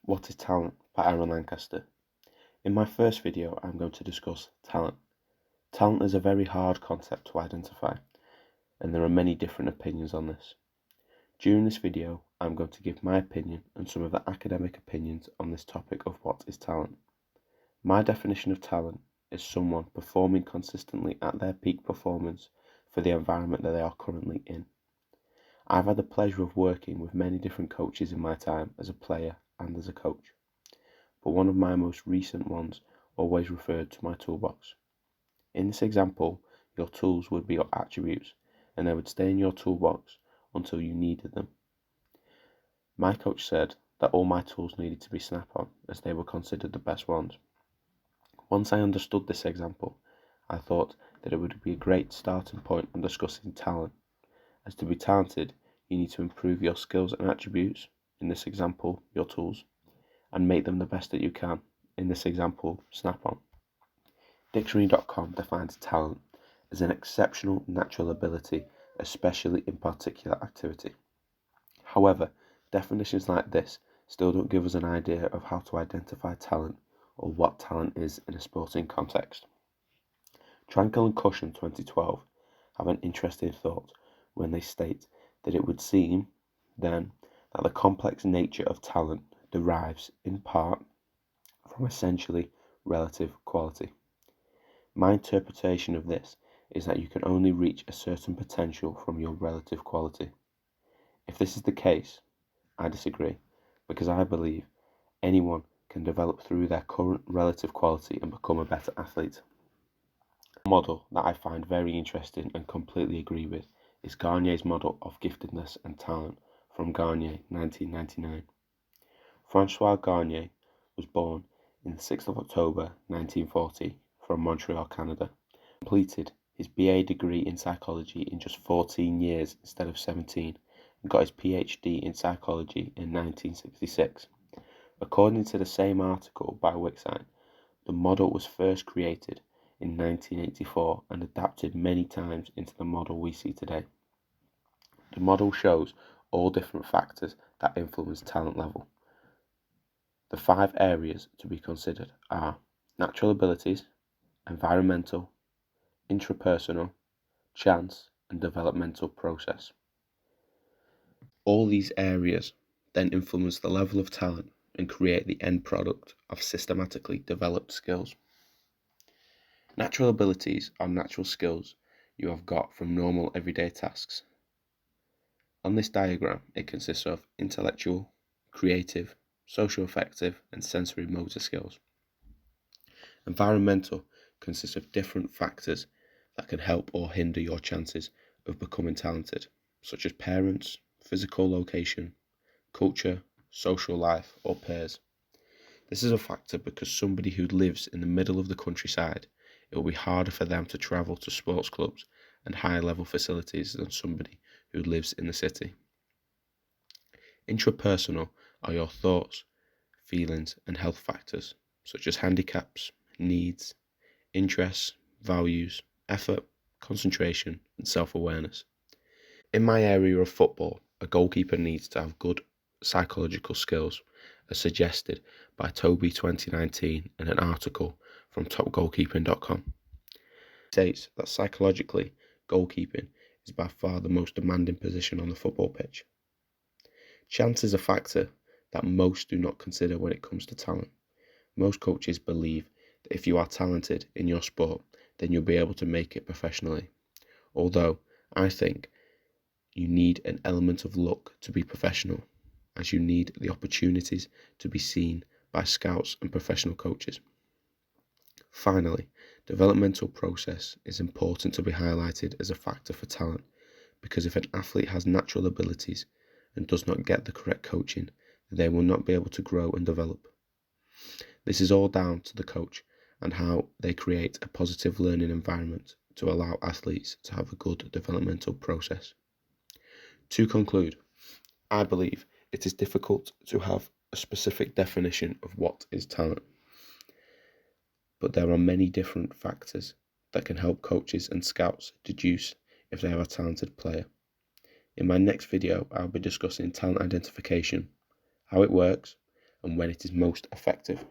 What is Talent by Aaron Lancaster. In my first video, I'm going to discuss talent. Talent is a very hard concept to identify, and there are many different opinions on this. During this video, I'm going to give my opinion and some of the academic opinions on this topic of what is talent. My definition of talent is someone performing consistently at their peak performance for the environment that they are currently in. I've had the pleasure of working with many different coaches in my time as a player and as a coach, but one of my most recent ones always referred to my toolbox. In this example, your tools would be your attributes, and they would stay in your toolbox until you needed them. My coach said that all my tools needed to be snap-on, as they were considered the best ones. Once I understood this example, I thought that it would be a great starting point on discussing talent. As to be talented, you need to improve your skills and attributes, in this example, your tools, and make them the best that you can, in this example, snap-on. Dictionary.com defines talent as an exceptional natural ability, especially in particular activity. However, definitions like this still don't give us an idea of how to identify talent or what talent is in a sporting context. Trankel and Cushion 2012 have an interesting thought when they state that it would seem, then, that the complex nature of talent derives, in part, from essentially relative quality. My interpretation of this is that you can only reach a certain potential from your relative quality. If this is the case, I disagree, because I believe anyone can develop through their current relative quality and become a better athlete. A model that I find very interesting and completely agree with is Garnier's model of giftedness and talent from Garnier 1999. Francois Garnier was born on the 6th of October 1940 from Montreal, Canada. He completed his BA degree in psychology in just 14 years instead of 17 and got his PhD in psychology in 1966. According to the same article by Wixsite, the model was first created in 1984 and adapted many times into the model we see today. The model shows all different factors that influence talent level. The 5 areas to be considered are natural abilities, environmental, intrapersonal, chance, and developmental process. All these areas then influence the level of talent and create the end product of systematically developed skills. Natural abilities are natural skills you have got from normal everyday tasks. On this diagram, it consists of intellectual, creative, socio-affective, and sensory motor skills. Environmental consists of different factors that can help or hinder your chances of becoming talented, such as parents, physical location, culture, social life, or peers. This is a factor because somebody who lives in the middle of the countryside, it will be harder for them to travel to sports clubs and higher level facilities than somebody who lives in the city. Intrapersonal are your thoughts, feelings, and health factors, such as handicaps, needs, interests, values, effort, concentration, and self-awareness. In my area of football, a goalkeeper needs to have good psychological skills, as suggested by Toby 2019 in an article from topgoalkeeping.com. It states that psychologically, goalkeeping is by far the most demanding position on the football pitch. Chance is a factor that most do not consider when it comes to talent. Most coaches believe that if you are talented in your sport, then you'll be able to make it professionally. Although I think you need an element of luck to be professional, as you need the opportunities to be seen by scouts and professional coaches. Finally, developmental process is important to be highlighted as a factor for talent, because if an athlete has natural abilities and does not get the correct coaching, they will not be able to grow and develop. This is all down to the coach and how they create a positive learning environment to allow athletes to have a good developmental process. To conclude, I believe it is difficult to have a specific definition of what is talent, but there are many different factors that can help coaches and scouts deduce if they have a talented player. In my next video, I'll be discussing talent identification, how it works, and when it is most effective.